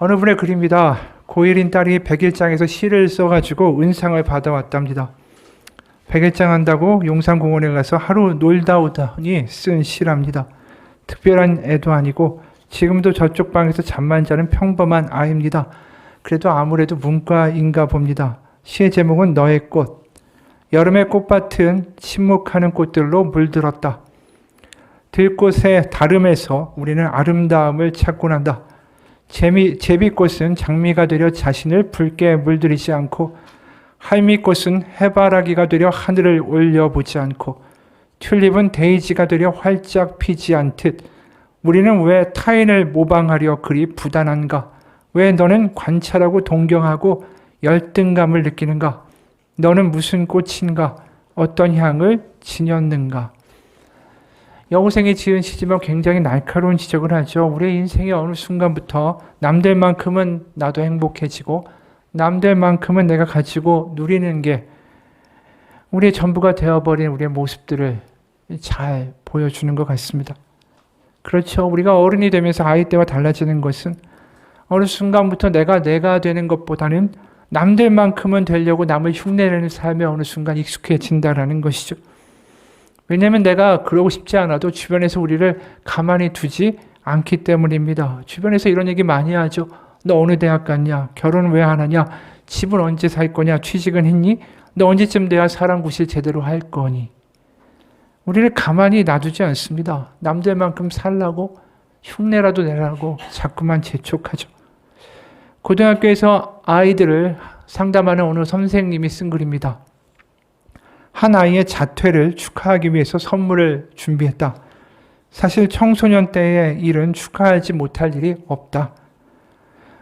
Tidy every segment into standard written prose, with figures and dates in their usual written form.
어느 분의 글입니다. 고1인 딸이 백일장에서 시를 써가지고 은상을 받아왔답니다. 백일장 한다고 용산공원에 가서 하루 놀다 오더니 쓴 시랍니다. 특별한 애도 아니고 지금도 저쪽 방에서 잠만 자는 평범한 아이입니다. 그래도 아무래도 문과인가 봅니다. 시의 제목은 너의 꽃. 여름의 꽃밭은 침묵하는 꽃들로 물들었다. 들꽃의 다름에서 우리는 아름다움을 찾곤 한다. 제비꽃은 장미가 되려 자신을 붉게 물들이지 않고, 할미꽃은 해바라기가 되려 하늘을 올려보지 않고, 튤립은 데이지가 되려 활짝 피지 않듯 우리는 왜 타인을 모방하려 그리 부단한가? 왜 너는 관찰하고 동경하고 열등감을 느끼는가? 너는 무슨 꽃인가? 어떤 향을 지녔는가? 여고생이 지은 시지만 굉장히 날카로운 지적을 하죠. 우리의 인생의 어느 순간부터 남들만큼은 나도 행복해지고 남들만큼은 내가 가지고 누리는 게 우리의 전부가 되어버린 우리의 모습들을 잘 보여주는 것 같습니다. 그렇죠. 우리가 어른이 되면서 아이 때와 달라지는 것은 어느 순간부터 내가 되는 것보다는 남들만큼은 되려고 남을 흉내내는 삶에 어느 순간 익숙해진다라는 것이죠. 왜냐하면 내가 그러고 싶지 않아도 주변에서 우리를 가만히 두지 않기 때문입니다. 주변에서 이런 얘기 많이 하죠. 너 어느 대학 갔냐? 결혼 왜 안 하냐? 집은 언제 살 거냐? 취직은 했니? 너 언제쯤 돼야 사람 구실 제대로 할 거니? 우리를 가만히 놔두지 않습니다. 남들만큼 살라고 흉내라도 내라고 자꾸만 재촉하죠. 고등학교에서 아이들을 상담하는 어느 선생님이 쓴 글입니다. 한 아이의 자퇴를 축하하기 위해서 선물을 준비했다. 사실 청소년 때의 일은 축하하지 못할 일이 없다.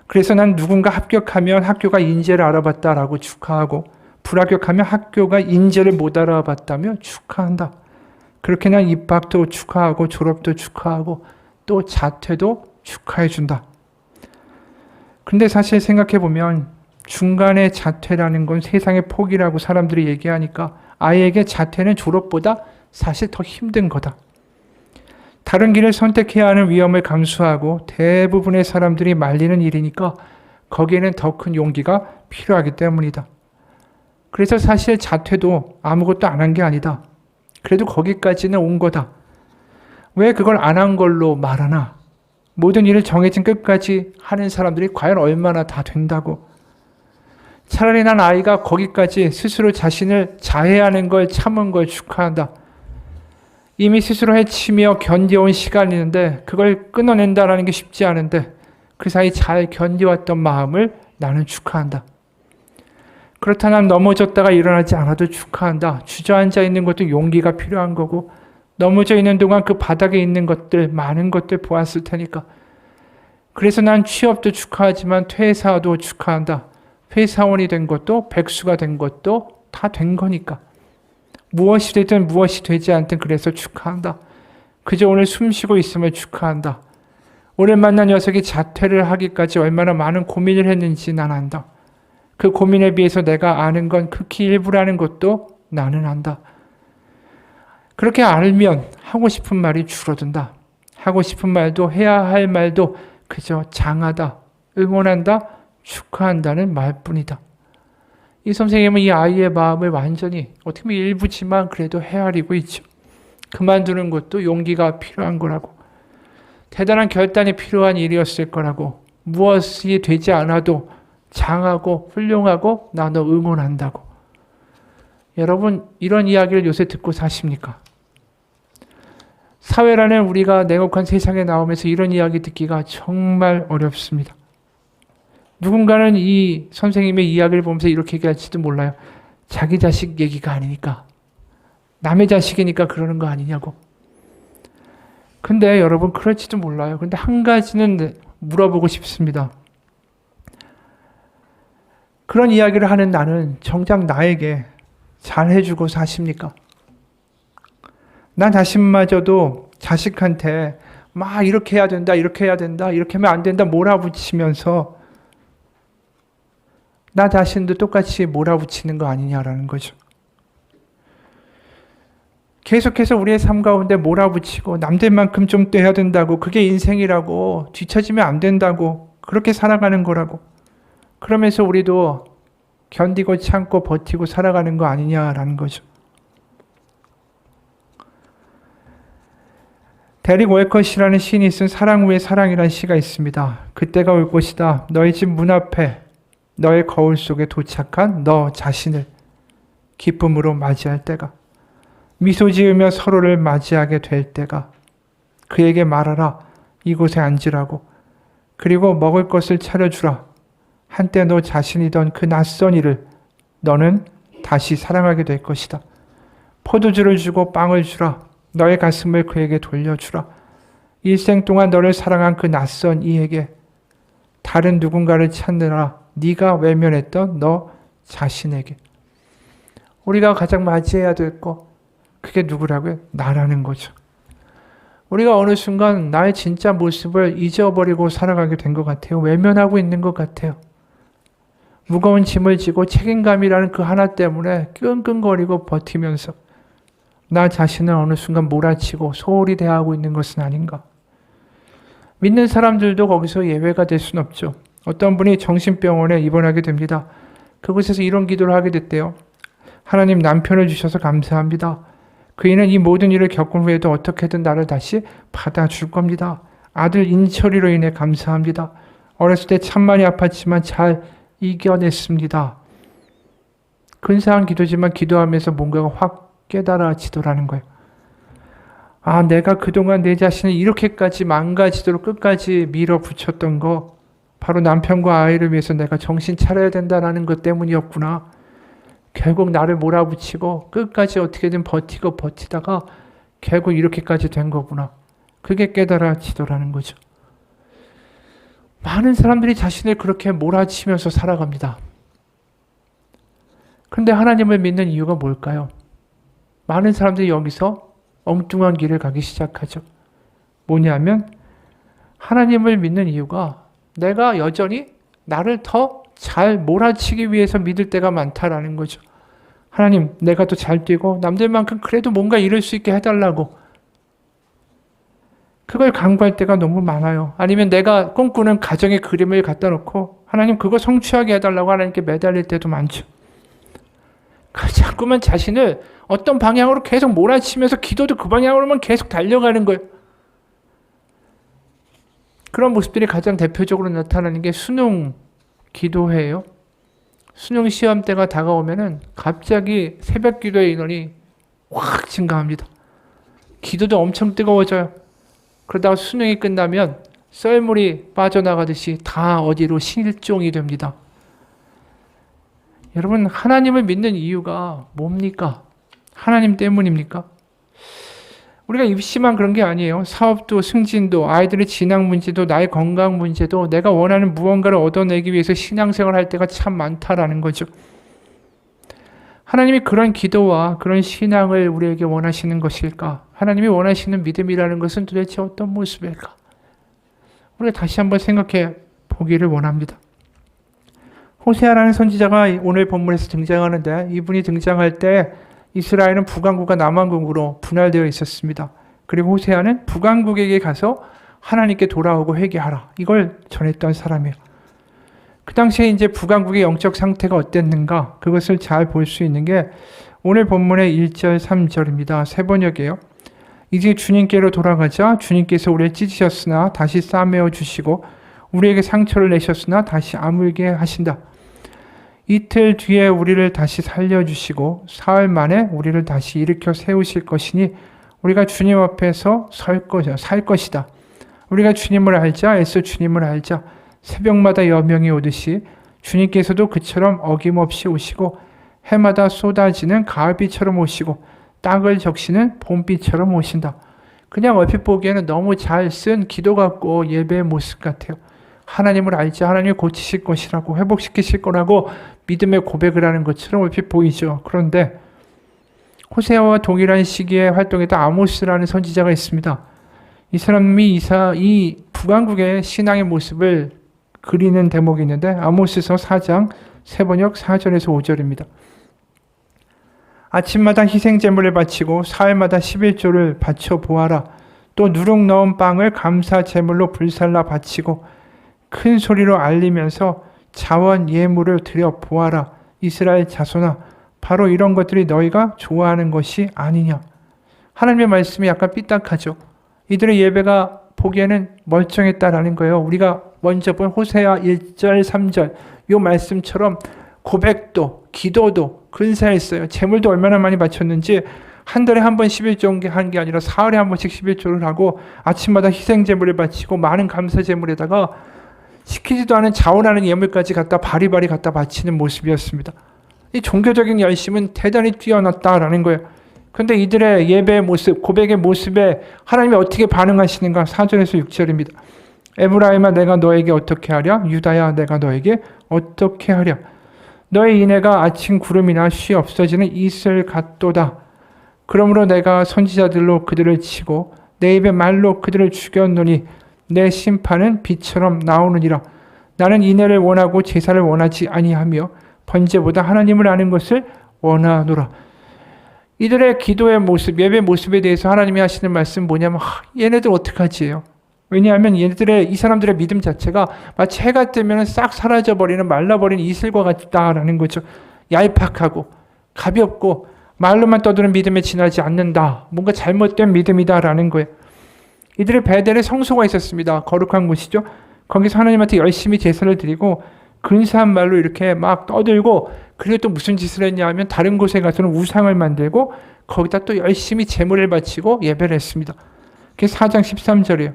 그래서 난 누군가 합격하면 학교가 인재를 알아봤다라고 축하하고, 불합격하면 학교가 인재를 못 알아봤다며 축하한다. 그렇게 난 입학도 축하하고 졸업도 축하하고 또 자퇴도 축하해준다. 근데 사실 생각해보면 중간에 자퇴라는 건 세상의 포기라고 사람들이 얘기하니까 아이에게 자퇴는 졸업보다 사실 더 힘든 거다. 다른 길을 선택해야 하는 위험을 감수하고 대부분의 사람들이 말리는 일이니까 거기에는 더 큰 용기가 필요하기 때문이다. 그래서 사실 자퇴도 아무것도 안 한 게 아니다. 그래도 거기까지는 온 거다. 왜 그걸 안 한 걸로 말하나? 모든 일을 정해진 끝까지 하는 사람들이 과연 얼마나 다 된다고. 차라리 난 아이가 거기까지 스스로 자신을 자해하는 걸 참은 걸 축하한다. 이미 스스로 헤치며 견뎌온 시간이 있는데 그걸 끊어낸다는 게 쉽지 않은데 그 사이 잘 견뎌왔던 마음을 나는 축하한다. 그렇다면 넘어졌다가 일어나지 않아도 축하한다. 주저앉아 있는 것도 용기가 필요한 거고, 넘어져 있는 동안 그 바닥에 있는 것들, 많은 것들 보았을 테니까. 그래서 난 취업도 축하하지만 퇴사도 축하한다. 회사원이 된 것도 백수가 된 것도 다 된 거니까. 무엇이 되든 무엇이 되지 않든 그래서 축하한다. 그저 오늘 숨 쉬고 있음을 축하한다. 오늘 만난 녀석이 자퇴를 하기까지 얼마나 많은 고민을 했는지 난 안다. 그 고민에 비해서 내가 아는 건 극히 일부라는 것도 나는 안다. 그렇게 알면 하고 싶은 말이 줄어든다. 하고 싶은 말도 해야 할 말도 그저 장하다, 응원한다, 축하한다는 말뿐이다. 이 선생님은 이 아이의 마음을 완전히 어떻게 보면 일부지만 그래도 헤아리고 있죠. 그만두는 것도 용기가 필요한 거라고. 대단한 결단이 필요한 일이었을 거라고. 무엇이 되지 않아도 장하고 훌륭하고 나 너 응원한다고. 여러분 이런 이야기를 요새 듣고 사십니까? 사회라는 우리가 냉혹한 세상에 나오면서 이런 이야기 듣기가 정말 어렵습니다. 누군가는 이 선생님의 이야기를 보면서 이렇게 얘기할지도 몰라요. 자기 자식 얘기가 아니니까. 남의 자식이니까 그러는 거 아니냐고. 근데 여러분 그럴지도 몰라요. 근데 한 가지는 물어보고 싶습니다. 그런 이야기를 하는 나는 정작 나에게 잘해주고 사십니까? 나 자신마저도 자식한테 막 이렇게 해야 된다, 이렇게 해야 된다, 이렇게 하면 안 된다 몰아붙이면서 나 자신도 똑같이 몰아붙이는 거 아니냐라는 거죠. 계속해서 우리의 삶 가운데 몰아붙이고 남들만큼 좀 떼야 된다고, 그게 인생이라고, 뒤처지면 안 된다고 그렇게 살아가는 거라고. 그러면서 우리도 견디고 참고 버티고 살아가는 거 아니냐라는 거죠. 데릭 월컷이라는 시인이 쓴 사랑 후의 사랑이라는 시가 있습니다. 그때가 올 것이다. 너의 집 문 앞에 너의 거울 속에 도착한 너 자신을 기쁨으로 맞이할 때가, 미소 지으며 서로를 맞이하게 될 때가, 그에게 말하라. 이곳에 앉으라고. 그리고 먹을 것을 차려주라. 한때 너 자신이던 그 낯선 이를 너는 다시 사랑하게 될 것이다. 포도주를 주고 빵을 주라. 너의 가슴을 그에게 돌려주라. 일생 동안 너를 사랑한 그 낯선 이에게 다른 누군가를 찾느라 네가 외면했던 너 자신에게. 우리가 가장 맞이해야 될 거, 그게 누구라고요? 나라는 거죠. 우리가 어느 순간 나의 진짜 모습을 잊어버리고 살아가게 된 것 같아요. 외면하고 있는 것 같아요. 무거운 짐을 지고 책임감이라는 그 하나 때문에 끙끙거리고 버티면서 나 자신을 어느 순간 몰아치고 소홀히 대하고 있는 것은 아닌가. 믿는 사람들도 거기서 예외가 될 수는 없죠. 어떤 분이 정신병원에 입원하게 됩니다. 그곳에서 이런 기도를 하게 됐대요. 하나님, 남편을 주셔서 감사합니다. 그이는 이 모든 일을 겪은 후에도 어떻게든 나를 다시 받아줄 겁니다. 아들 인철이로 인해 감사합니다. 어렸을 때 참 많이 아팠지만 잘 이겨냈습니다. 근사한 기도지만 기도하면서 뭔가가 확 깨달아지더라는 거예요. 아, 내가 그동안 내 자신을 이렇게까지 망가지도록 끝까지 밀어붙였던 거, 바로 남편과 아이를 위해서 내가 정신 차려야 된다는 것 때문이었구나. 결국 나를 몰아붙이고 끝까지 어떻게든 버티고 버티다가 결국 이렇게까지 된 거구나. 그게 깨달아지더라는 거죠. 많은 사람들이 자신을 그렇게 몰아치면서 살아갑니다. 그런데 하나님을 믿는 이유가 뭘까요? 많은 사람들이 여기서 엉뚱한 길을 가기 시작하죠. 뭐냐면 하나님을 믿는 이유가 내가 여전히 나를 더 잘 몰아치기 위해서 믿을 때가 많다라는 거죠. 하나님, 내가 더 잘 뛰고 남들만큼 그래도 뭔가 이룰 수 있게 해달라고. 그걸 간구할 때가 너무 많아요. 아니면 내가 꿈꾸는 가정의 그림을 갖다 놓고 하나님 그거 성취하게 해달라고 하나님께 매달릴 때도 많죠. 자꾸만 자신을 어떤 방향으로 계속 몰아치면서 기도도 그 방향으로만 계속 달려가는 거예요. 그런 모습들이 가장 대표적으로 나타나는 게 수능 기도회예요. 수능 시험 때가 다가오면은 갑자기 새벽 기도의 인원이 확 증가합니다. 기도도 엄청 뜨거워져요. 그러다가 수능이 끝나면 썰물이 빠져나가듯이 다 어디로 실종이 됩니다. 여러분, 하나님을 믿는 이유가 뭡니까? 하나님 때문입니까? 우리가 입시만 그런 게 아니에요. 사업도, 승진도, 아이들의 진학 문제도, 나의 건강 문제도 내가 원하는 무언가를 얻어내기 위해서 신앙생활을 할 때가 참 많다라는 거죠. 하나님이 그런 기도와 그런 신앙을 우리에게 원하시는 것일까? 하나님이 원하시는 믿음이라는 것은 도대체 어떤 모습일까? 우리가 다시 한번 생각해 보기를 원합니다. 호세아라는 선지자가 오늘 본문에서 등장하는데, 이분이 등장할 때 이스라엘은 북왕국과 남왕국으로 분할되어 있었습니다. 그리고 호세아는 북왕국에게 가서 하나님께 돌아오고 회개하라, 이걸 전했던 사람이에요. 그 당시에 이제 북왕국의 영적 상태가 어땠는가, 그것을 잘 볼 수 있는 게 오늘 본문의 1절, 3절입니다. 세 번역이에요. 이제 주님께로 돌아가자. 주님께서 우리를 찢으셨으나 다시 싸매어 주시고 우리에게 상처를 내셨으나 다시 아물게 하신다. 이틀 뒤에 우리를 다시 살려주시고 사흘 만에 우리를 다시 일으켜 세우실 것이니 우리가 주님 앞에서 살 것이다. 우리가 주님을 알자, 애써 주님을 알자. 새벽마다 여명이 오듯이 주님께서도 그처럼 어김없이 오시고 해마다 쏟아지는 가을비처럼 오시고 땅을 적시는 봄비처럼 오신다. 그냥 얼핏 보기에는 너무 잘 쓴 기도 같고 예배의 모습 같아요. 하나님을 알자, 하나님이 고치실 것이라고, 회복시키실 거라고 믿음의 고백을 하는 것처럼 얼핏 보이죠. 그런데 호세아와 동일한 시기에 활동했던 아모스라는 선지자가 있습니다. 이 사람이 이 북왕국의 신앙의 모습을 그리는 대목이 있는데 아모스서 4장 세번역 4절에서 5절입니다. 아침마다 희생제물을 바치고 사흘마다 11조를 바쳐 보아라. 또 누룩 넣은 빵을 감사 제물로 불살라 바치고 큰 소리로 알리면서 자원 예물을 드려 보아라. 이스라엘 자손아, 바로 이런 것들이 너희가 좋아하는 것이 아니냐. 하나님의 말씀이 약간 삐딱하죠. 이들의 예배가 보기에는 멀쩡했다라는 거예요. 우리가 먼저 본 호세아 1절 3절 이 말씀처럼 고백도 기도도 근사했어요. 제물도 얼마나 많이 바쳤는지 한 달에 한 번 11조 한 게 아니라 사흘에 한 번씩 11조를 하고 아침마다 희생제물을 바치고 많은 감사제물에다가 시키지도 않은 자원하는 예물까지 갖다 바리바리 갖다 바치는 모습이었습니다. 이 종교적인 열심은 대단히 뛰어났다라는 거예요. 그런데 이들의 예배의 모습, 고백의 모습에 하나님이 어떻게 반응하시는가? 4절에서 6절입니다. 에브라임아 내가 너에게 어떻게 하랴? 유다야 내가 너에게 어떻게 하랴? 너의 인애가 아침 구름이나 쉬 없어지는 이슬 같도다. 그러므로 내가 선지자들로 그들을 치고 내 입의 말로 그들을 죽였노니 내 심판은 빛처럼 나오느니라. 나는 인애를 원하고 제사를 원하지 아니하며 번제보다 하나님을 아는 것을 원하노라. 이들의 기도의 모습, 예배 모습에 대해서 하나님이 하시는 말씀 뭐냐면 얘네들 어떡하지요? 왜냐하면 얘네들의 이 사람들의 믿음 자체가 마치 해가 뜨면 싹 사라져버리는 말라버리는 이슬과 같다라는 거죠. 얄팍하고 가볍고 말로만 떠드는 믿음에 지나지 않는다. 뭔가 잘못된 믿음이다라는 거예요. 이들의 베델에 성소가 있었습니다. 거룩한 곳이죠. 거기서 하나님한테 열심히 제사를 드리고 근사한 말로 이렇게 막 떠들고 그리고 또 무슨 짓을 했냐 하면 다른 곳에 가서는 우상을 만들고 거기다 또 열심히 제물을 바치고 예배를 했습니다. 그게 4장 13절이에요.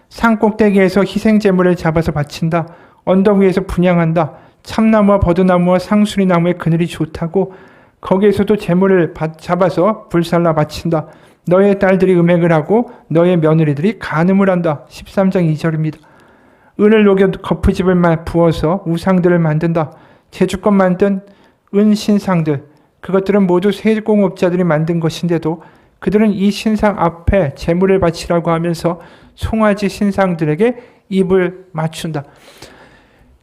산 꼭대기에서 희생제물을 잡아서 바친다. 언덕 위에서 분향한다. 참나무와 버드나무와 상수리나무의 그늘이 좋다고 거기에서도 제물을 잡아서 불살라 바친다. 너의 딸들이 음행을 하고 너의 며느리들이 간음을 한다. 13장 2절입니다. 은을 녹여 거푸집을 부어서 우상들을 만든다. 제주껏 만든 은신상들, 그것들은 모두 세공업자들이 만든 것인데도 그들은 이 신상 앞에 제물을 바치라고 하면서 송아지 신상들에게 입을 맞춘다.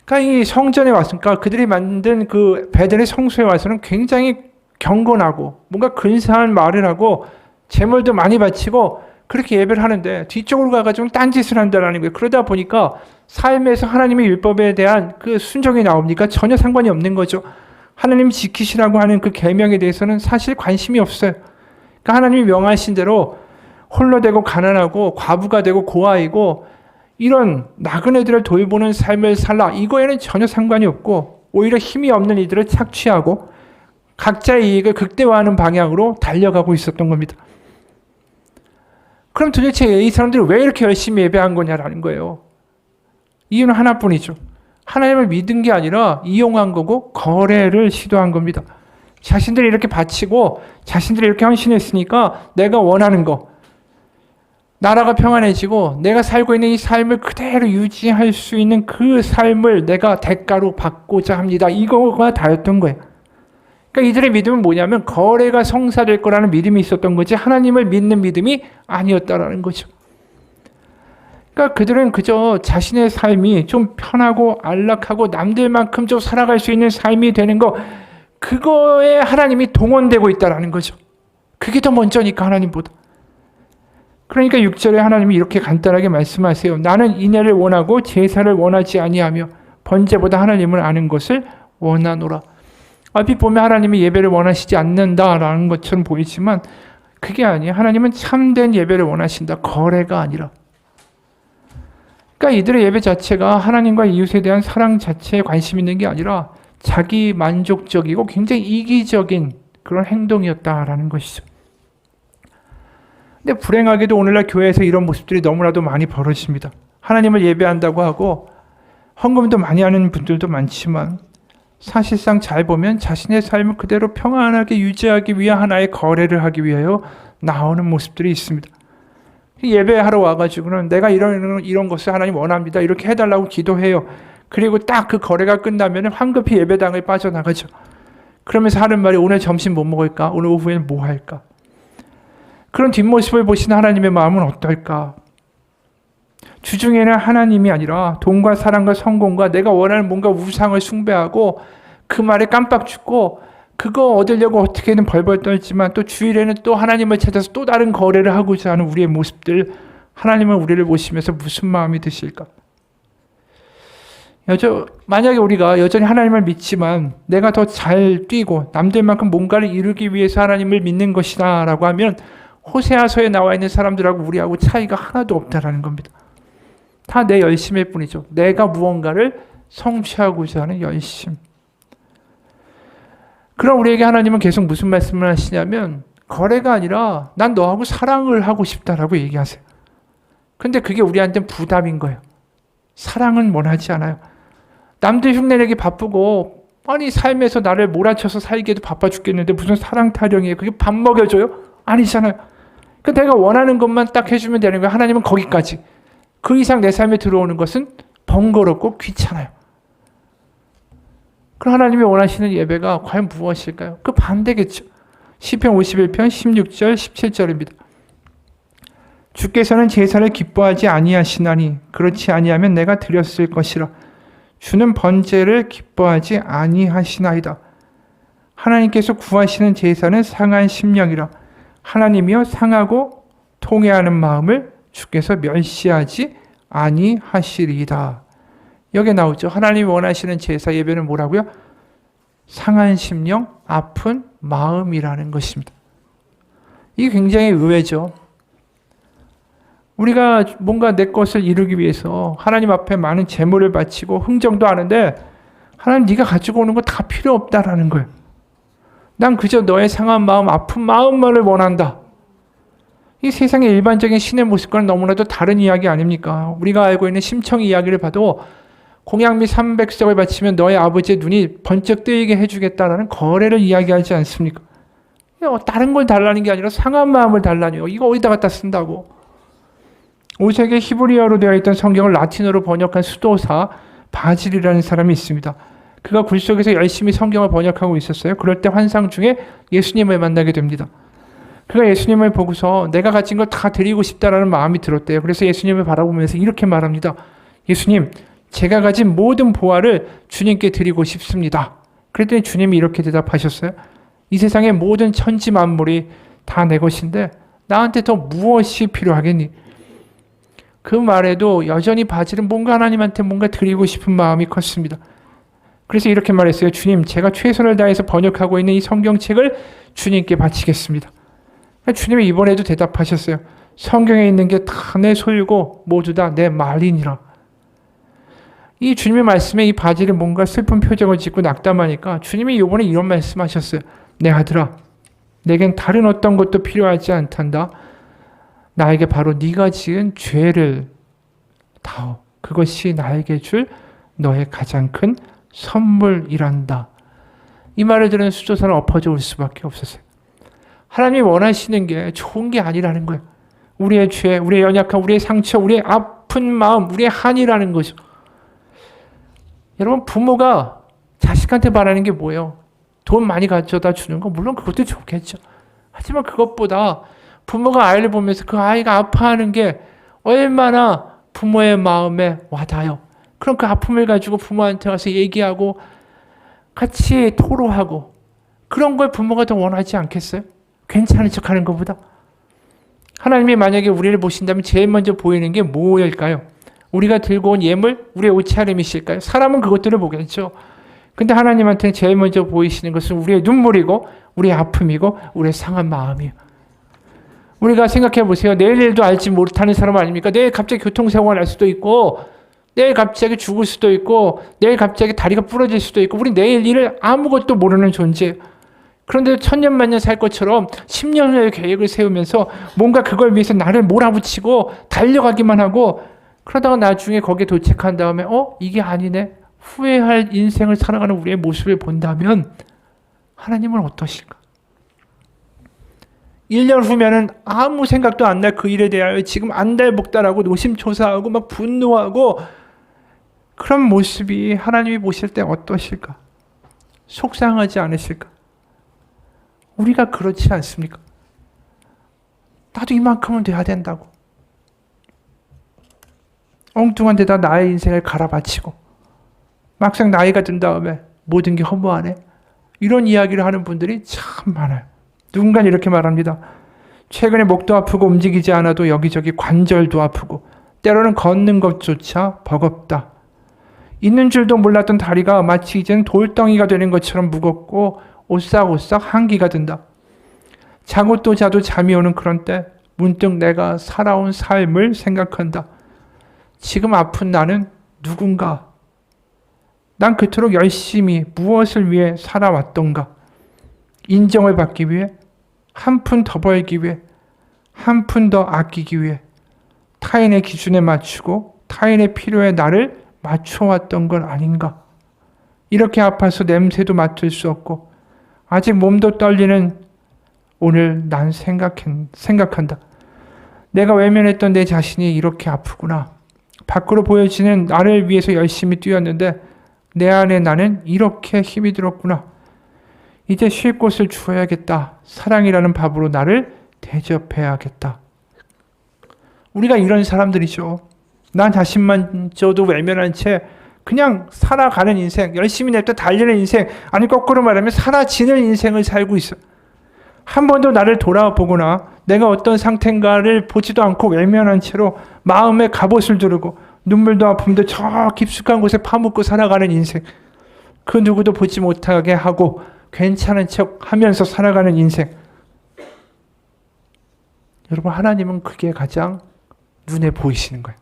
그러니까 이 성전에 왔으니까 그들이 만든 그 베델의 성소에 와서는 굉장히 경건하고 뭔가 근사한 말을 하고 제물도 많이 바치고 그렇게 예배를 하는데 뒤쪽으로 가가지고 딴짓을 한다는 거예요. 그러다 보니까 삶에서 하나님의 율법에 대한 그 순종이 나옵니까? 전혀 상관이 없는 거죠. 하나님 지키시라고 하는 그 계명에 대해서는 사실 관심이 없어요. 그러니까 하나님이 명하신 대로 홀로 되고 가난하고 과부가 되고 고아이고 이런 나그네들을 돌보는 삶을 살라. 이거에는 전혀 상관이 없고 오히려 힘이 없는 이들을 착취하고 각자의 이익을 극대화하는 방향으로 달려가고 있었던 겁니다. 그럼 도대체 이 사람들이 왜 이렇게 열심히 예배한 거냐라는 거예요. 이유는 하나뿐이죠. 하나님을 믿은 게 아니라 이용한 거고 거래를 시도한 겁니다. 자신들이 이렇게 바치고 자신들이 이렇게 헌신했으니까 내가 원하는 거, 나라가 평안해지고 내가 살고 있는 이 삶을 그대로 유지할 수 있는 그 삶을 내가 대가로 받고자 합니다. 이거가 다였던 거예요. 그러니까 이들의 믿음은 뭐냐면 거래가 성사될 거라는 믿음이 있었던 거지 하나님을 믿는 믿음이 아니었다라는 거죠. 그러니까 그들은 그저 자신의 삶이 좀 편하고 안락하고 남들만큼 좀 살아갈 수 있는 삶이 되는 거, 그거에 하나님이 동원되고 있다라는 거죠. 그게 더 먼저니까 하나님보다. 그러니까 6절에 하나님이 이렇게 간단하게 말씀하세요. 나는 인애를 원하고 제사를 원하지 아니하며 번제보다 하나님을 아는 것을 원하노라. 얼핏 보면 하나님이 예배를 원하시지 않는다라는 것처럼 보이지만 그게 아니에요. 하나님은 참된 예배를 원하신다. 거래가 아니라. 그러니까 이들의 예배 자체가 하나님과 이웃에 대한 사랑 자체에 관심 있는 게 아니라 자기 만족적이고 굉장히 이기적인 그런 행동이었다라는 것이죠. 근데 불행하게도 오늘날 교회에서 이런 모습들이 너무나도 많이 벌어집니다. 하나님을 예배한다고 하고 헌금도 많이 하는 분들도 많지만 사실상 잘 보면 자신의 삶을 그대로 평안하게 유지하기 위한 하나의 거래를 하기 위하여 나오는 모습들이 있습니다. 예배하러 와가지고는 내가 이런 것을 하나님 원합니다. 이렇게 해달라고 기도해요. 그리고 딱 그 거래가 끝나면 황급히 예배당을 빠져나가죠. 그러면서 하는 말이 오늘 점심 뭐 먹을까? 오늘 오후에는 뭐 할까? 그런 뒷모습을 보시는 하나님의 마음은 어떨까? 주중에는 하나님이 아니라 돈과 사랑과 성공과 내가 원하는 뭔가 우상을 숭배하고 그 말에 깜빡 죽고 그거 얻으려고 어떻게든 벌벌 떨지만 또 주일에는 또 하나님을 찾아서 또 다른 거래를 하고자 하는 우리의 모습들, 하나님은 우리를 보시면서 무슨 마음이 드실까? 만약에 우리가 여전히 하나님을 믿지만 내가 더 잘 뛰고 남들만큼 뭔가를 이루기 위해서 하나님을 믿는 것이다 라고 하면 호세아서에 나와 있는 사람들하고 우리하고 차이가 하나도 없다라는 겁니다. 다 내 열심일 뿐이죠. 내가 무언가를 성취하고자 하는 열심. 그럼 우리에게 하나님은 계속 무슨 말씀을 하시냐면 거래가 아니라 난 너하고 사랑을 하고 싶다라고 얘기하세요. 근데 그게 우리한테는 부담인 거예요. 사랑은 원하지 않아요. 남들 흉내내기 바쁘고 아니 삶에서 나를 몰아쳐서 살기에도 바빠 죽겠는데 무슨 사랑 타령이에요. 그게 밥 먹여줘요? 아니잖아요. 그러니까 내가 원하는 것만 딱 해주면 되는 거예요. 하나님은 거기까지. 그 이상 내 삶에 들어오는 것은 번거롭고 귀찮아요. 그럼 하나님이 원하시는 예배가 과연 무엇일까요? 그 반대겠죠. 시편 51편 16절 17절입니다. 주께서는 제사를 기뻐하지 아니하시나니 그렇지 아니하면 내가 드렸을 것이라. 주는 번제를 기뻐하지 아니하시나이다. 하나님께서 구하시는 제사는 상한 심령이라. 하나님이여 상하고 통회하는 마음을 주께서 멸시하지 아니하시리이다. 여기에 나오죠. 하나님이 원하시는 제사 예배는 뭐라고요? 상한 심령, 아픈 마음이라는 것입니다. 이게 굉장히 의외죠. 우리가 뭔가 내 것을 이루기 위해서 하나님 앞에 많은 재물을 바치고 흥정도 하는데 하나님 네가 가지고 오는 거 다 필요 없다라는 거예요. 난 그저 너의 상한 마음, 아픈 마음만을 원한다. 이 세상의 일반적인 신의 모습과는 너무나도 다른 이야기 아닙니까? 우리가 알고 있는 심청 이야기를 봐도 공양미 300석을 바치면 너의 아버지의 눈이 번쩍 뜨이게 해주겠다라는 거래를 이야기하지 않습니까? 다른 걸 달라는 게 아니라 상한 마음을 달라니요. 이거 어디다 갖다 쓴다고. 5세기 히브리어로 되어 있던 성경을 라틴어로 번역한 수도사 바질이라는 사람이 있습니다. 그가 굴 속에서 열심히 성경을 번역하고 있었어요. 그럴 때 환상 중에 예수님을 만나게 됩니다. 그가 예수님을 보고서 내가 가진 걸 다 드리고 싶다라는 마음이 들었대요. 그래서 예수님을 바라보면서 이렇게 말합니다. 예수님, 제가 가진 모든 보화를 주님께 드리고 싶습니다. 그랬더니 주님이 이렇게 대답하셨어요. 이 세상의 모든 천지 만물이 다 내 것인데 나한테 더 무엇이 필요하겠니? 그 말에도 여전히 바질은 뭔가 하나님한테 뭔가 드리고 싶은 마음이 컸습니다. 그래서 이렇게 말했어요. 주님, 제가 최선을 다해서 번역하고 있는 이 성경책을 주님께 바치겠습니다. 주님이 이번에도 대답하셨어요. 성경에 있는 게 다 내 소유고 모두 다 내 말이니라. 이 주님의 말씀에 이 바질이 뭔가 슬픈 표정을 짓고 낙담하니까 주님이 이번에 이런 말씀하셨어요. 내 아들아, 내겐 다른 어떤 것도 필요하지 않단다. 나에게 바로 네가 지은 죄를 다오. 그것이 나에게 줄 너의 가장 큰 선물이란다. 이 말을 들은 수도사는 엎어져 올 수밖에 없었어요. 하나님이 원하시는 게 좋은 게 아니라는 거예요. 우리의 죄, 우리의 연약함, 우리의 상처, 우리의 아픈 마음, 우리의 한이라는 거죠. 여러분, 부모가 자식한테 바라는 게 뭐예요? 돈 많이 가져다 주는 거, 물론 그것도 좋겠죠. 하지만 그것보다 부모가 아이를 보면서 그 아이가 아파하는 게 얼마나 부모의 마음에 와닿아요. 그럼 그 아픔을 가지고 부모한테 가서 얘기하고 같이 토로하고 그런 걸 부모가 더 원하지 않겠어요? 괜찮은 척하는 것보다. 하나님이 만약에 우리를 보신다면 제일 먼저 보이는 게 뭐일까요? 우리가 들고 온 예물, 우리의 옷차림이실까요? 사람은 그것들을 보겠죠. 근데 하나님한테는 제일 먼저 보이시는 것은 우리의 눈물이고 우리의 아픔이고 우리의 상한 마음이에요. 우리가 생각해 보세요. 내일 일도 알지 못하는 사람 아닙니까? 내일 갑자기 교통사고가 날 수도 있고 내일 갑자기 죽을 수도 있고 내일 갑자기 다리가 부러질 수도 있고 우리 내일 일을 아무것도 모르는 존재예요. 그런데 천년만년 살 것처럼 10년 후의 계획을 세우면서 뭔가 그걸 위해서 나를 몰아붙이고 달려가기만 하고 그러다가 나중에 거기에 도착한 다음에 이게 아니네. 후회할 인생을 살아가는 우리의 모습을 본다면 하나님은 어떠실까? 1년 후면은 아무 생각도 안 날 그 일에 대하여 지금 안달복달하고 노심초사하고 막 분노하고 그런 모습이 하나님이 보실 때 어떠실까? 속상하지 않으실까? 우리가 그렇지 않습니까? 나도 이만큼은 돼야 된다고. 엉뚱한 데다 나의 인생을 갈아바치고 막상 나이가 든 다음에 모든 게 허무하네. 이런 이야기를 하는 분들이 참 많아요. 누군가는 이렇게 말합니다. 최근에 목도 아프고 움직이지 않아도 여기저기 관절도 아프고 때로는 걷는 것조차 버겁다. 있는 줄도 몰랐던 다리가 마치 이젠 돌덩이가 되는 것처럼 무겁고 오싹오싹 한기가 든다. 자고 또 자도 잠이 오는 그런 때 문득 내가 살아온 삶을 생각한다. 지금 아픈 나는 누군가? 난 그토록 열심히 무엇을 위해 살아왔던가? 인정을 받기 위해? 한 푼 더 벌기 위해? 한 푼 더 아끼기 위해? 타인의 기준에 맞추고 타인의 필요에 나를 맞춰왔던 건 아닌가? 이렇게 아파서 냄새도 맡을 수 없고 아직 몸도 떨리는 오늘 난 생각한다. 내가 외면했던 내 자신이 이렇게 아프구나. 밖으로 보여지는 나를 위해서 열심히 뛰었는데 내 안에 나는 이렇게 힘이 들었구나. 이제 쉴 곳을 주어야겠다. 사랑이라는 밥으로 나를 대접해야겠다. 우리가 이런 사람들이죠. 난 자신만 저도 외면한 채 그냥 살아가는 인생, 열심히 냅다 달리는 인생, 아니 거꾸로 말하면 사라지는 인생을 살고 있어. 한 번도 나를 돌아보거나 내가 어떤 상태인가를 보지도 않고 외면한 채로 마음에 갑옷을 두르고 눈물도 아픔도 저 깊숙한 곳에 파묻고 살아가는 인생. 그 누구도 보지 못하게 하고 괜찮은 척 하면서 살아가는 인생. 여러분, 하나님은 그게 가장 눈에 보이시는 거예요.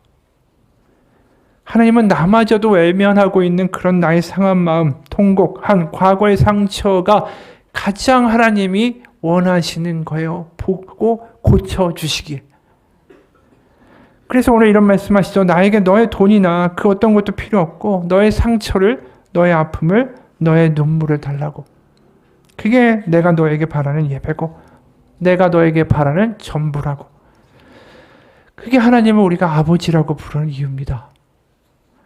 하나님은 나마저도 외면하고 있는 그런 나의 상한 마음, 통곡한 과거의 상처가 가장 하나님이 원하시는 거예요. 보고 고쳐주시기에. 그래서 오늘 이런 말씀하시죠. 나에게 너의 돈이나 그 어떤 것도 필요 없고 너의 상처를, 너의 아픔을, 너의 눈물을 달라고. 그게 내가 너에게 바라는 예배고 내가 너에게 바라는 전부라고. 그게 하나님을 우리가 아버지라고 부르는 이유입니다.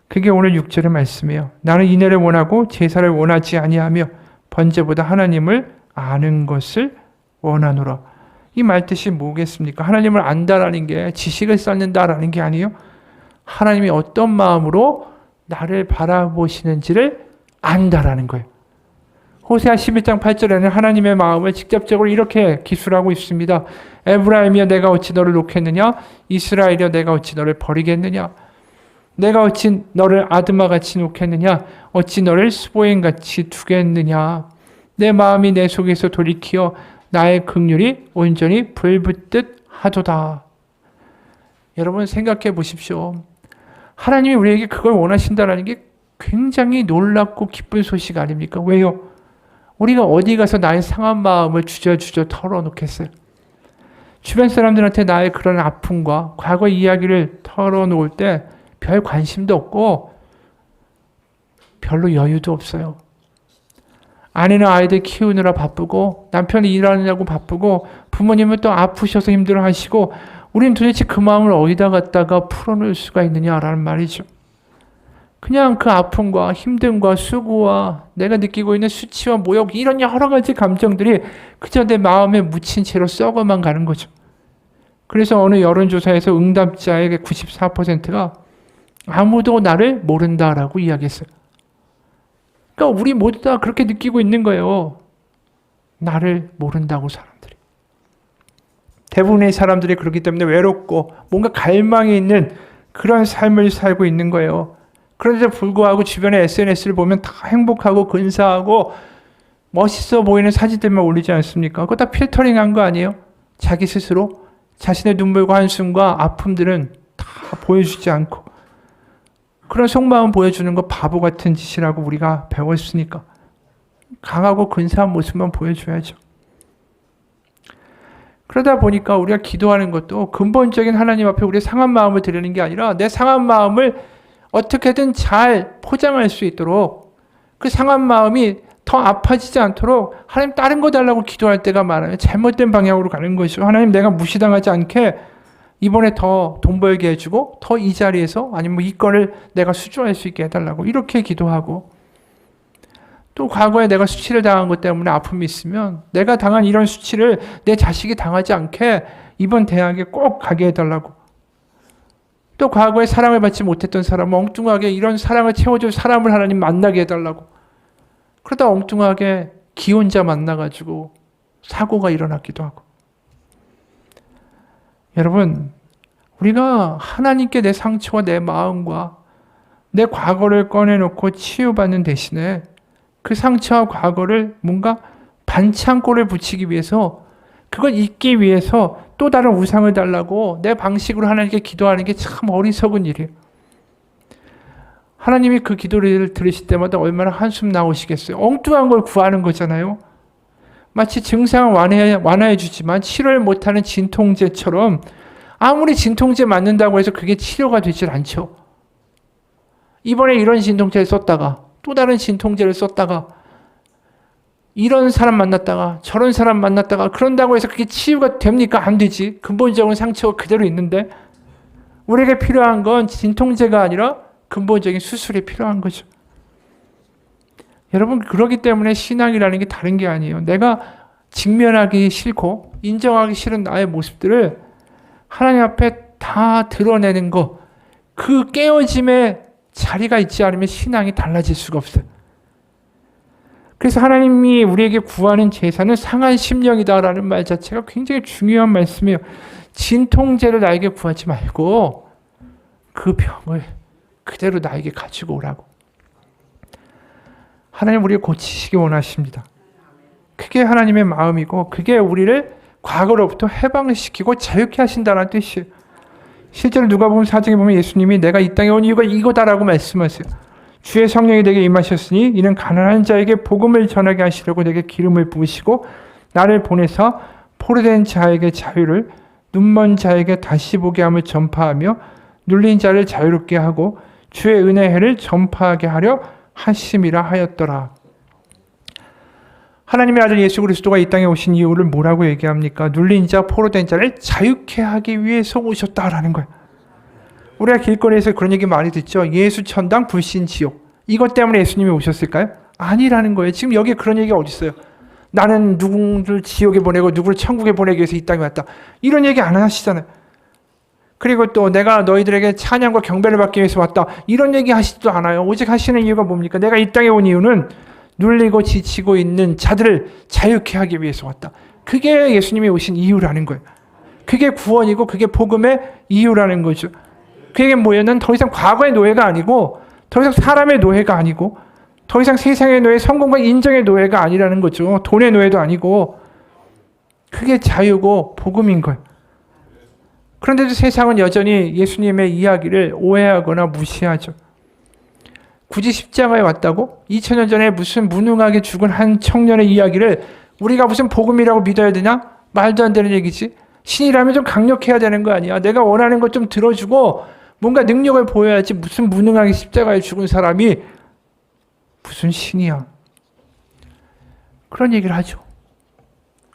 그게 오늘 6절의 말씀이에요. 나는 인애를 원하고 제사를 원하지 아니하며 번제보다 하나님을 아는 것을 원하노라. 이 말뜻이 뭐겠습니까? 하나님을 안다라는 게 지식을 쌓는다라는 게 아니에요. 하나님이 어떤 마음으로 나를 바라보시는지를 안다라는 거예요. 호세아 11장 8절에는 하나님의 마음을 직접적으로 이렇게 기술하고 있습니다. 에브라임이여 내가 어찌 너를 놓겠느냐? 이스라엘이여 내가 어찌 너를 버리겠느냐? 내가 어찌 너를 아드마같이 놓겠느냐? 어찌 너를 스보임같이 두겠느냐? 내 마음이 내 속에서 돌이키어 나의 긍휼이 온전히 불붙듯 하도다. 여러분 생각해 보십시오. 하나님이 우리에게 그걸 원하신다는 게 굉장히 놀랍고 기쁜 소식 아닙니까? 왜요? 우리가 어디 가서 나의 상한 마음을 주저주저 털어놓겠어요? 주변 사람들한테 나의 그런 아픔과 과거 이야기를 털어놓을 때 별 관심도 없고 별로 여유도 없어요. 아내는 아이들 키우느라 바쁘고 남편이 일하느냐고 바쁘고 부모님은 또 아프셔서 힘들어하시고 우린 도대체 그 마음을 어디다 갖다가 풀어놓을 수가 있느냐라는 말이죠. 그냥 그 아픔과 힘듦과 수고와 내가 느끼고 있는 수치와 모욕 이런 여러 가지 감정들이 그저 내 마음에 묻힌 채로 썩어만 가는 거죠. 그래서 어느 여론조사에서 응답자의 94%가 아무도 나를 모른다라고 이야기했어요. 그러니까 우리 모두 다 그렇게 느끼고 있는 거예요. 나를 모른다고 사람들이. 대부분의 사람들이 그렇기 때문에 외롭고 뭔가 갈망이 있는 그런 삶을 살고 있는 거예요. 그런데도 불구하고 주변에 SNS를 보면 다 행복하고 근사하고 멋있어 보이는 사진들만 올리지 않습니까? 그거 다 필터링한 거 아니에요? 자기 스스로 자신의 눈물과 한숨과 아픔들은 다 보여주지 않고 그런 속마음 보여주는 거 바보 같은 짓이라고 우리가 배웠으니까 강하고 근사한 모습만 보여줘야죠. 그러다 보니까 우리가 기도하는 것도 근본적인 하나님 앞에 우리의 상한 마음을 드리는 게 아니라 내 상한 마음을 어떻게든 잘 포장할 수 있도록 그 상한 마음이 더 아파지지 않도록 하나님 다른 거 달라고 기도할 때가 많아요. 잘못된 방향으로 가는 것이죠. 하나님 내가 무시당하지 않게 이번에 더 돈 벌게 해주고 더 이 자리에서 아니면 이 건을 내가 수주할 수 있게 해달라고 이렇게 기도하고 또 과거에 내가 수치를 당한 것 때문에 아픔이 있으면 내가 당한 이런 수치를 내 자식이 당하지 않게 이번 대학에 꼭 가게 해달라고 또 과거에 사랑을 받지 못했던 사람은 엉뚱하게 이런 사랑을 채워줄 사람을 하나님 만나게 해달라고 그러다 엉뚱하게 기혼자 만나가지고 사고가 일어났기도 하고 여러분 우리가 하나님께 내 상처와 내 마음과 내 과거를 꺼내놓고 치유받는 대신에 그 상처와 과거를 뭔가 반창고를 붙이기 위해서, 그걸 잊기 위해서 또 다른 우상을 달라고 내 방식으로 하나님께 기도하는 게 참 어리석은 일이에요. 하나님이 그 기도를 들으실 때마다 얼마나 한숨 나오시겠어요. 엉뚱한 걸 구하는 거잖아요. 마치 증상을 완화해 주지만 치료를 못하는 진통제처럼, 아무리 진통제 맞는다고 해서 그게 치료가 되질 않죠. 이번에 이런 진통제를 썼다가 또 다른 진통제를 썼다가 이런 사람 만났다가 저런 사람 만났다가 그런다고 해서 그게 치유가 됩니까? 안 되지. 근본적인 상처가 그대로 있는데, 우리에게 필요한 건 진통제가 아니라 근본적인 수술이 필요한 거죠. 여러분, 그렇기 때문에 신앙이라는 게 다른 게 아니에요. 내가 직면하기 싫고 인정하기 싫은 나의 모습들을 하나님 앞에 다 드러내는 거, 그 깨어짐의 자리가 있지 않으면 신앙이 달라질 수가 없어요. 그래서 하나님이 우리에게 구하는 제사는 상한 심령이다라는 말 자체가 굉장히 중요한 말씀이에요. 진통제를 나에게 구하지 말고 그 병을 그대로 나에게 가지고 오라고. 하나님 우리를 고치시기 원하십니다. 그게 하나님의 마음이고, 그게 우리를 과거로부터 해방시키고 자유케 하신다는 뜻이에요. 실제로 누가복음 4장에 보면 예수님이 내가 이 땅에 온 이유가 이거다라고 말씀하세요. 주의 성령이 내게 임하셨으니 이는 가난한 자에게 복음을 전하게 하시려고 내게 기름을 부으시고 나를 보내서 포로된 자에게 자유를, 눈먼 자에게 다시 보게 함을 전파하며 눌린 자를 자유롭게 하고 주의 은혜의 해를 전파하게 하려 하심이라 하였더라. 하나님의 아들 예수 그리스도가 이 땅에 오신 이유를 뭐라고 얘기합니까? 눌린 자, 포로된 자를 자유케 하기 위해서 오셨다라는 거예요. 우리가 길거리에서 그런 얘기 많이 듣죠. 예수 천당, 불신 지옥. 이것 때문에 예수님이 오셨을까요? 아니라는 거예요. 지금 여기에 그런 얘기가 어디 있어요? 나는 누구를 지옥에 보내고 누구를 천국에 보내기 위해서 이 땅에 왔다. 이런 얘기 안 하시잖아요. 그리고 또 내가 너희들에게 찬양과 경배를 받기 위해서 왔다. 이런 얘기 하시지도 않아요. 오직 하시는 이유가 뭡니까? 내가 이 땅에 온 이유는 눌리고 지치고 있는 자들을 자유케 하기 위해서 왔다. 그게 예수님이 오신 이유라는 거예요. 그게 구원이고 그게 복음의 이유라는 거죠. 그게 뭐예요? 난 더 이상 과거의 노예가 아니고, 더 이상 사람의 노예가 아니고, 더 이상 세상의 노예, 성공과 인정의 노예가 아니라는 거죠. 돈의 노예도 아니고. 그게 자유고 복음인 거예요. 그런데도 세상은 여전히 예수님의 이야기를 오해하거나 무시하죠. 굳이 십자가에 왔다고? 2000년 전에 무슨 무능하게 죽은 한 청년의 이야기를 우리가 무슨 복음이라고 믿어야 되냐? 말도 안 되는 얘기지. 신이라면 좀 강력해야 되는 거 아니야? 내가 원하는 것 좀 들어주고 뭔가 능력을 보여야지. 무슨 무능하게 십자가에 죽은 사람이 무슨 신이야? 그런 얘기를 하죠.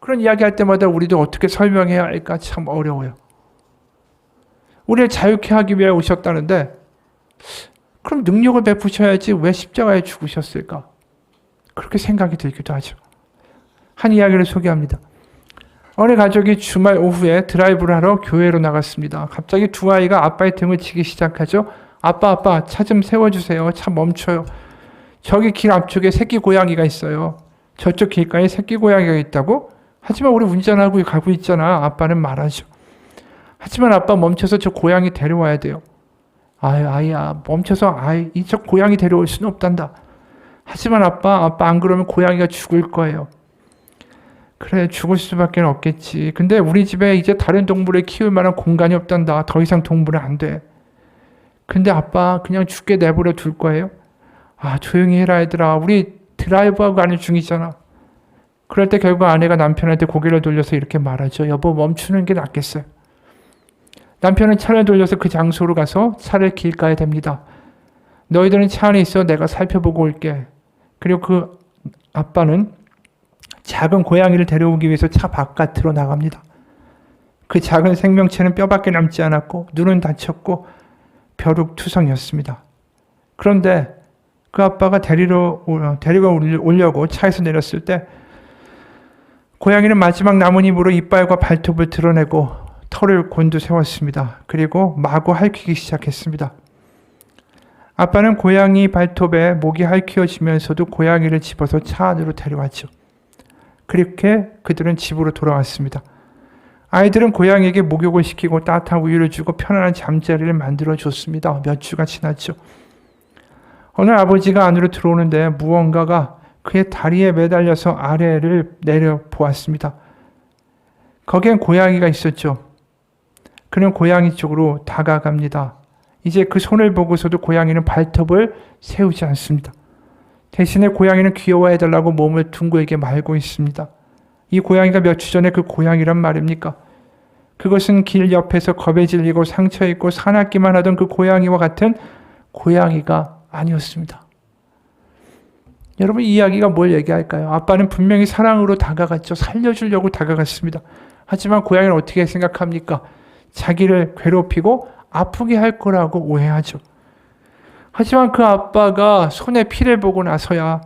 그런 이야기할 때마다 우리도 어떻게 설명해야 할까 참 어려워요. 우리를 자유케 하기 위해 오셨다는데, 그럼 능력을 베푸셔야지 왜 십자가에 죽으셨을까? 그렇게 생각이 들기도 하죠. 한 이야기를 소개합니다. 어느 가족이 주말 오후에 드라이브를 하러 교회로 나갔습니다. 갑자기 두 아이가 아빠의 등을 치기 시작하죠. 아빠, 차 좀 세워주세요. 차 멈춰요. 저기 길 앞쪽에 새끼 고양이가 있어요. 저쪽 길가에 새끼 고양이가 있다고? 하지만 우리 운전하고 가고 있잖아. 아빠는 말하죠. 하지만 아빠 멈춰서 저 고양이 데려와야 돼요. 아이야, 멈춰서 저 고양이 데려올 수는 없단다. 하지만 아빠 안 그러면 고양이가 죽을 거예요. 그래, 죽을 수밖에 없겠지. 근데 우리 집에 이제 다른 동물을 키울 만한 공간이 없단다. 더 이상 동물은 안 돼. 근데 아빠 그냥 죽게 내버려 둘 거예요? 조용히 해라 얘들아. 우리 드라이브하고 가는 중이잖아. 그럴 때 결국 아내가 남편한테 고개를 돌려서 이렇게 말하죠. 여보, 멈추는 게 낫겠어요. 남편은 차를 돌려서 그 장소로 가서 차를 길가에 댑니다. 너희들은 차 안에 있어. 내가 살펴보고 올게. 그리고 그 아빠는 작은 고양이를 데려오기 위해서 차 바깥으로 나갑니다. 그 작은 생명체는 뼈밖에 남지 않았고 눈은 다쳤고 벼룩투성이었습니다. 그런데 그 아빠가 데리고 오려고 차에서 내렸을 때 고양이는 마지막 남은 힘으로 이빨과 발톱을 드러내고 털을 곤두세웠습니다. 그리고 마구 핥히기 시작했습니다. 아빠는 고양이 발톱에 목이 핥혀지면서도 고양이를 집어서 차 안으로 데려왔죠. 그렇게 그들은 집으로 돌아왔습니다. 아이들은 고양이에게 목욕을 시키고 따뜻한 우유를 주고 편안한 잠자리를 만들어 줬습니다. 몇 주가 지났죠. 어느 아버지가 안으로 들어오는데 무언가가 그의 다리에 매달려서 아래를 내려 보았습니다. 거기엔 고양이가 있었죠. 그는 고양이 쪽으로 다가갑니다. 이제 그 손을 보고서도 고양이는 발톱을 세우지 않습니다. 대신에 고양이는 귀여워해달라고 몸을 둥그에게 말고 있습니다. 이 고양이가 몇 주 전에 그 고양이란 말입니까? 그것은 길 옆에서 겁에 질리고 상처있고 사납기만 하던 그 고양이와 같은 고양이가 아니었습니다. 여러분, 이 이야기가 뭘 얘기할까요? 아빠는 분명히 사랑으로 다가갔죠. 살려주려고 다가갔습니다. 하지만 고양이는 어떻게 생각합니까? 자기를 괴롭히고 아프게 할 거라고 오해하죠. 하지만 그 아빠가 손에 피를 보고 나서야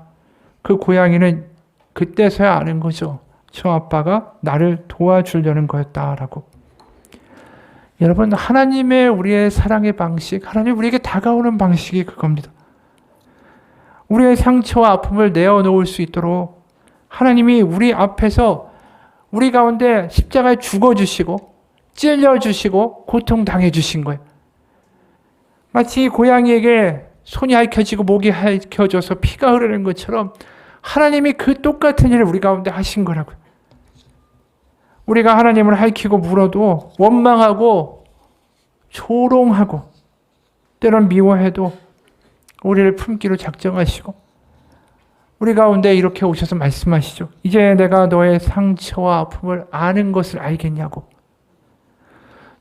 그 고양이는 그때서야 아는 거죠. 저 아빠가 나를 도와주려는 거였다라고. 여러분, 하나님의 우리의 사랑의 방식, 하나님 우리에게 다가오는 방식이 그겁니다. 우리의 상처와 아픔을 내어놓을 수 있도록 하나님이 우리 앞에서 우리 가운데 십자가에 죽어주시고 찔려주시고 고통당해주신 거예요. 마치 고양이에게 손이 핥혀지고 목이 핥혀져서 피가 흐르는 것처럼 하나님이 그 똑같은 일을 우리 가운데 하신 거라고요. 우리가 하나님을 핥히고 물어도 원망하고 조롱하고 때론 미워해도 우리를 품기로 작정하시고 우리 가운데 이렇게 오셔서 말씀하시죠. 이제 내가 너의 상처와 아픔을 아는 것을 알겠냐고.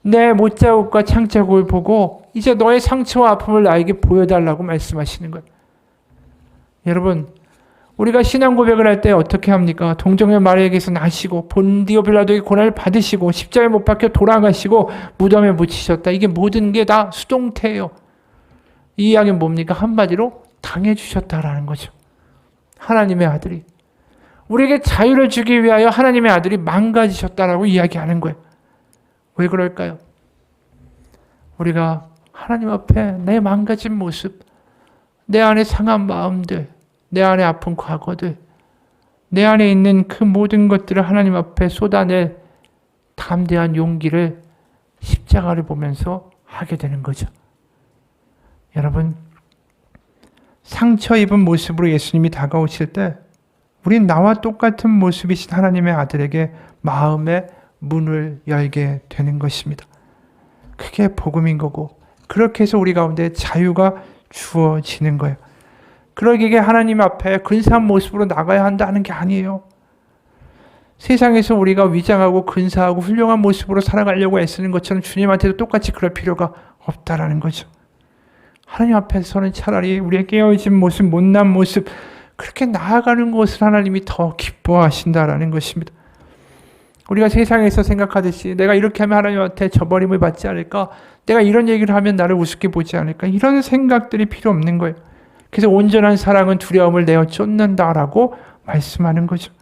내 못자국과 창자국을 보고 이제 너의 상처와 아픔을 나에게 보여달라고 말씀하시는 거예요. 여러분, 우리가 신앙 고백을 할 때 어떻게 합니까? 동정의 마리아에게서 나시고 본디오 빌라도의 고난을 받으시고 십자가에 못 박혀 돌아가시고 무덤에 묻히셨다. 이게 모든 게 다 수동태예요. 이 이야기는 뭡니까? 한마디로 당해주셨다라는 거죠. 하나님의 아들이. 우리에게 자유를 주기 위하여 하나님의 아들이 망가지셨다라고 이야기하는 거예요. 왜 그럴까요? 우리가 하나님 앞에 내 망가진 모습, 내 안에 상한 마음들, 내 안에 아픈 과거들, 내 안에 있는 그 모든 것들을 하나님 앞에 쏟아낼 담대한 용기를 십자가를 보면서 하게 되는 거죠. 여러분, 상처 입은 모습으로 예수님이 다가오실 때 우린 나와 똑같은 모습이신 하나님의 아들에게 마음의 문을 열게 되는 것입니다. 그게 복음인 거고 그렇게 해서 우리 가운데 자유가 주어지는 거예요. 그러기에 하나님 앞에 근사한 모습으로 나가야 한다는 게 아니에요. 세상에서 우리가 위장하고 근사하고 훌륭한 모습으로 살아가려고 애쓰는 것처럼 주님한테도 똑같이 그럴 필요가 없다라는 거죠. 하나님 앞에서는 차라리 우리의 깨어진 모습, 못난 모습 그렇게 나아가는 것을 하나님이 더 기뻐하신다라는 것입니다. 우리가 세상에서 생각하듯이 내가 이렇게 하면 하나님한테 저버림을 받지 않을까? 내가 이런 얘기를 하면 나를 우습게 보지 않을까? 이런 생각들이 필요 없는 거예요. 그래서 온전한 사랑은 두려움을 내어 쫓는다라고 말씀하는 거죠.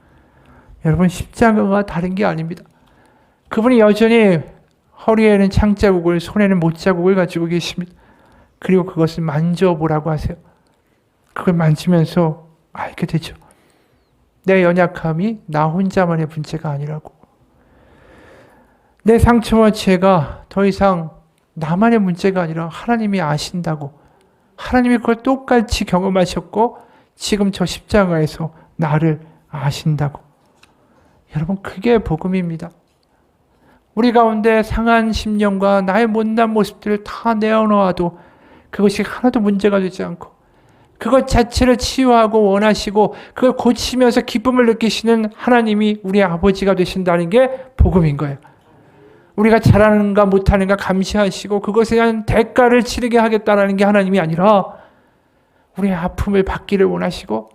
여러분, 십자가가 다른 게 아닙니다. 그분이 여전히 허리에는 창자국을, 손에는 못자국을 가지고 계십니다. 그리고 그것을 만져보라고 하세요. 그걸 만지면서 알게 되죠. 내 연약함이 나 혼자만의 문제가 아니라고. 내 상처와 죄가 더 이상 나만의 문제가 아니라 하나님이 아신다고. 하나님이 그걸 똑같이 경험하셨고 지금 저 십자가에서 나를 아신다고. 여러분, 그게 복음입니다. 우리 가운데 상한 심령과 나의 못난 모습들을 다 내어놓아도 그것이 하나도 문제가 되지 않고 그것 자체를 치유하고 원하시고 그걸 고치면서 기쁨을 느끼시는 하나님이 우리 아버지가 되신다는 게 복음인 거예요. 우리가 잘하는가 못하는가 감시하시고 그것에 대한 대가를 치르게 하겠다는 게 하나님이 아니라 우리의 아픔을 받기를 원하시고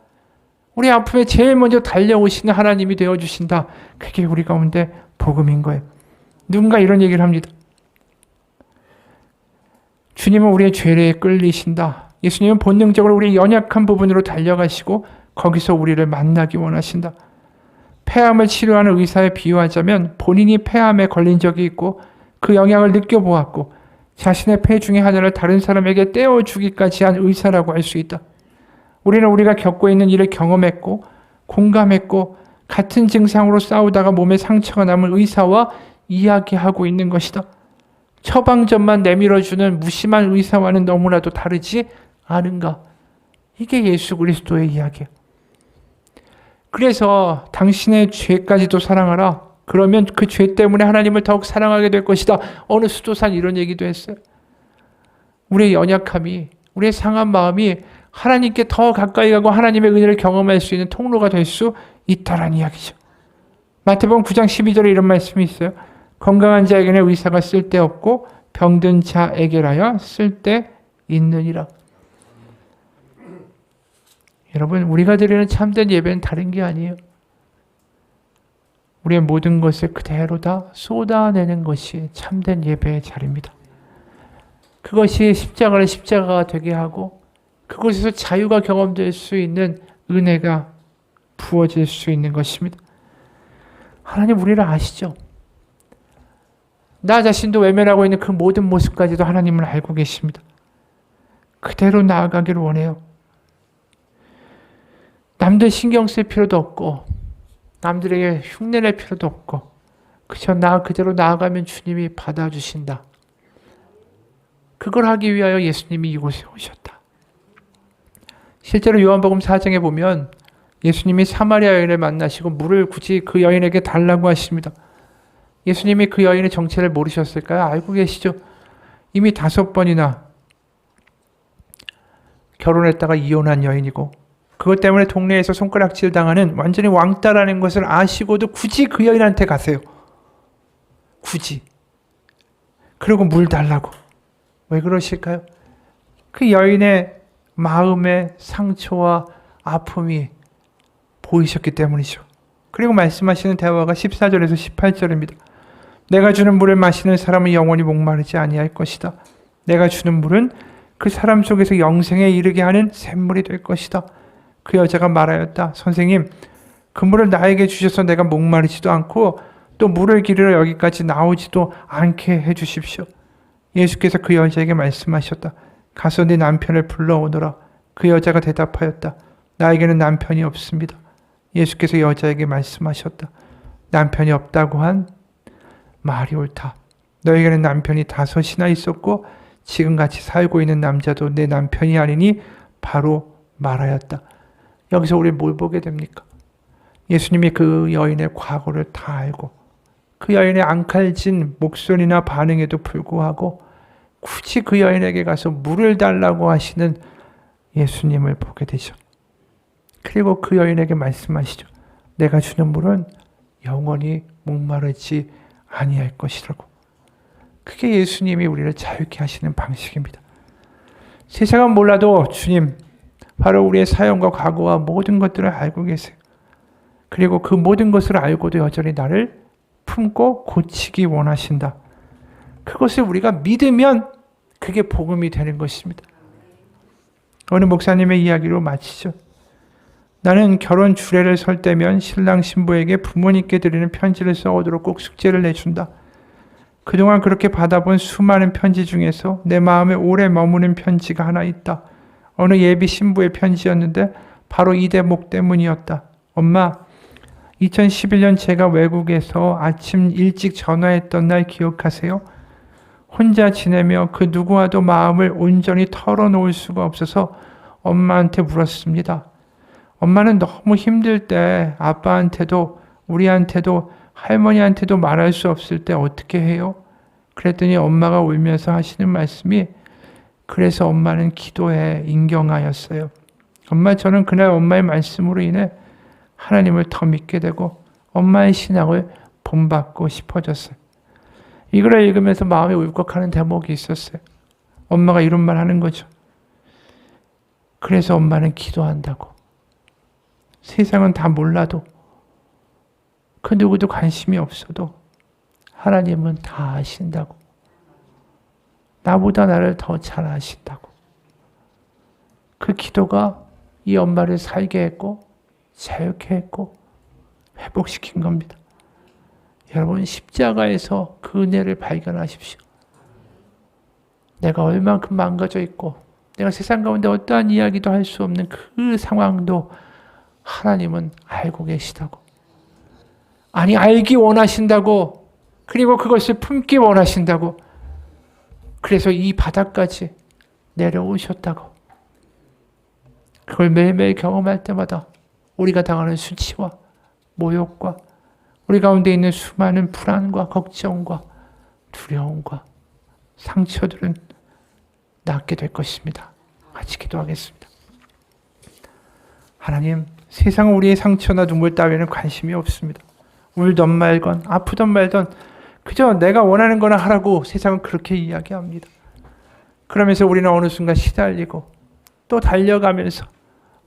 우리 아픔에 제일 먼저 달려오시는 하나님이 되어주신다. 그게 우리 가운데 복음인 거예요. 누군가 이런 얘기를 합니다. 주님은 우리의 죄에 끌리신다. 예수님은 본능적으로 우리의 연약한 부분으로 달려가시고 거기서 우리를 만나기 원하신다. 폐암을 치료하는 의사에 비유하자면 본인이 폐암에 걸린 적이 있고 그 영향을 느껴보았고 자신의 폐 중에 하나를 다른 사람에게 떼어주기까지 한 의사라고 할 수 있다. 우리는 우리가 겪고 있는 일을 경험했고 공감했고 같은 증상으로 싸우다가 몸에 상처가 남은 의사와 이야기하고 있는 것이다. 처방전만 내밀어주는 무심한 의사와는 너무나도 다르지 않은가? 이게 예수 그리스도의 이야기예요. 그래서 당신의 죄까지도 사랑하라. 그러면 그 죄 때문에 하나님을 더욱 사랑하게 될 것이다. 어느 수도사는 이런 얘기도 했어요. 우리의 연약함이, 우리의 상한 마음이 하나님께 더 가까이 가고 하나님의 은혜를 경험할 수 있는 통로가 될 수 있다라는 이야기죠. 마태복음 9장 12절에 이런 말씀이 있어요. 건강한 자에게는 의사가 쓸데없고 병든 자에게라야 쓸데있느니라. 여러분, 우리가 드리는 참된 예배는 다른 게 아니에요. 우리의 모든 것을 그대로 다 쏟아내는 것이 참된 예배의 자리입니다. 그것이 십자가를 십자가가 되게 하고 그곳에서 자유가 경험될 수 있는 은혜가 부어질 수 있는 것입니다. 하나님 우리를 아시죠? 나 자신도 외면하고 있는 그 모든 모습까지도 하나님을 알고 계십니다. 그대로 나아가기를 원해요. 남들 신경 쓸 필요도 없고 남들에게 흉내낼 필요도 없고 그저 나 그대로 나아가면 주님이 받아주신다. 그걸 하기 위하여 예수님이 이곳에 오셨다. 실제로 요한복음 4장에 보면 예수님이 사마리아 여인을 만나시고 물을 굳이 그 여인에게 달라고 하십니다. 예수님이 그 여인의 정체를 모르셨을까요? 알고 계시죠? 이미 5번이나 결혼했다가 이혼한 여인이고 그것 때문에 동네에서 손가락질 당하는 완전히 왕따라는 것을 아시고도 굳이 그 여인한테 가세요. 굳이. 그리고 물 달라고. 왜 그러실까요? 그 여인의 마음의 상처와 아픔이 보이셨기 때문이죠. 그리고 말씀하시는 대화가 14절에서 18절입니다. 내가 주는 물을 마시는 사람은 영원히 목마르지 아니할 것이다. 내가 주는 물은 그 사람 속에서 영생에 이르게 하는 샘물이 될 것이다. 그 여자가 말하였다. 선생님, 그 물을 나에게 주셔서 내가 목마르지도 않고 또 물을 기르러 여기까지 나오지도 않게 해주십시오. 예수께서 그 여자에게 말씀하셨다. 가서 네 남편을 불러오너라. 그 여자가 대답하였다. 나에게는 남편이 없습니다. 예수께서 여자에게 말씀하셨다. 남편이 없다고 한 말이 옳다. 너에게는 남편이 5이나 있었고 지금 같이 살고 있는 남자도 내 남편이 아니니 바로 말하였다. 여기서 우리 뭘 보게 됩니까? 예수님이 그 여인의 과거를 다 알고 그 여인의 앙칼진 목소리나 반응에도 불구하고 굳이 그 여인에게 가서 물을 달라고 하시는 예수님을 보게 되죠. 그리고 그 여인에게 말씀하시죠. 내가 주는 물은 영원히 목마르지 아니할 것이라고. 그게 예수님이 우리를 자유케 하시는 방식입니다. 세상은 몰라도 주님, 바로 우리의 사연과 과거와 모든 것들을 알고 계세요. 그리고 그 모든 것을 알고도 여전히 나를 품고 고치기 원하신다. 그것을 우리가 믿으면 그게 복음이 되는 것입니다. 어느 목사님의 이야기로 마치죠. 나는 결혼 주례를 설 때면 신랑 신부에게 부모님께 드리는 편지를 써오도록 꼭 숙제를 내준다. 그동안 그렇게 받아본 수많은 편지 중에서 내 마음에 오래 머무는 편지가 하나 있다. 어느 예비 신부의 편지였는데 바로 이 대목 때문이었다. 엄마, 2011년 제가 외국에서 아침 일찍 전화했던 날 기억하세요? 혼자 지내며 그 누구와도 마음을 온전히 털어놓을 수가 없어서 엄마한테 물었습니다. 엄마는 너무 힘들 때 아빠한테도 우리한테도 할머니한테도 말할 수 없을 때 어떻게 해요? 그랬더니 엄마가 울면서 하시는 말씀이 그래서 엄마는 기도해 인경하였어요. 엄마, 저는 그날 엄마의 말씀으로 인해 하나님을 더 믿게 되고 엄마의 신앙을 본받고 싶어졌어요. 이걸 읽으면서 마음이 울컥하는 대목이 있었어요. 엄마가 이런 말 하는 거죠. 그래서 엄마는 기도한다고. 세상은 다 몰라도 그 누구도 관심이 없어도 하나님은 다 아신다고. 나보다 나를 더 잘 아신다고. 그 기도가 이 엄마를 살게 했고 자유케 했고 회복시킨 겁니다. 여러분, 십자가에서 그 은혜를 발견하십시오. 내가 얼만큼 망가져 있고 내가 세상 가운데 어떠한 이야기도 할 수 없는 그 상황도 하나님은 알고 계시다고. 아니, 알기 원하신다고. 그리고 그것을 품기 원하신다고. 그래서 이 바닥까지 내려오셨다고. 그걸 그걸 매일매일 경험할 때마다 우리가 당하는 수치와 모욕과 우리 가운데 있는 수많은 불안과 걱정과 두려움과 상처들은 낫게 될 것입니다. 같이 기도하겠습니다. 하나님, 세상은 우리의 상처나 눈물 따위에는 관심이 없습니다. 울던 말건 아프던 말던 그저 내가 원하는 거나 하라고 세상은 그렇게 이야기합니다. 그러면서 우리는 어느 순간 시달리고 또 달려가면서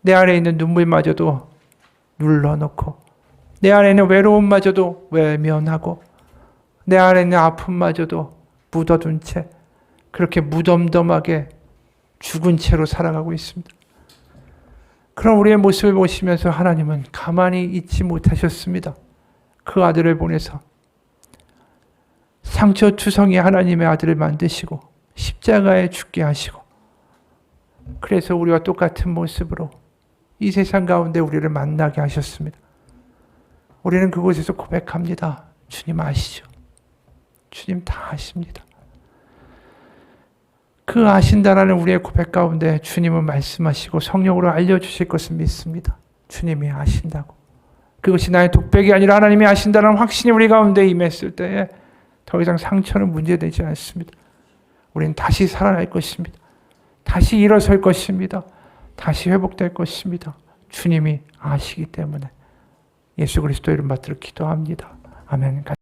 내 안에 있는 눈물마저도 눌러놓고 내 안에 있는 외로움마저도 외면하고 내 안에 있는 아픔마저도 묻어둔 채 그렇게 무덤덤하게 죽은 채로 살아가고 있습니다. 그런 우리의 모습을 보시면서 하나님은 가만히 있지 못하셨습니다. 그 아들을 보내서 상처투성이 하나님의 아들을 만드시고 십자가에 죽게 하시고 그래서 우리와 똑같은 모습으로 이 세상 가운데 우리를 만나게 하셨습니다. 우리는 그곳에서 고백합니다. 주님 아시죠? 주님 다 아십니다. 그 아신다라는 우리의 고백 가운데 주님은 말씀하시고 성령으로 알려주실 것을 믿습니다. 주님이 아신다고. 그것이 나의 독백이 아니라 하나님이 아신다는 확신이 우리 가운데 임했을 때에 더 이상 상처는 문제되지 않습니다. 우리는 다시 살아날 것입니다. 다시 일어설 것입니다. 다시 회복될 것입니다. 주님이 아시기 때문에 예수 그리스도 이름 받들어 기도합니다. 아멘.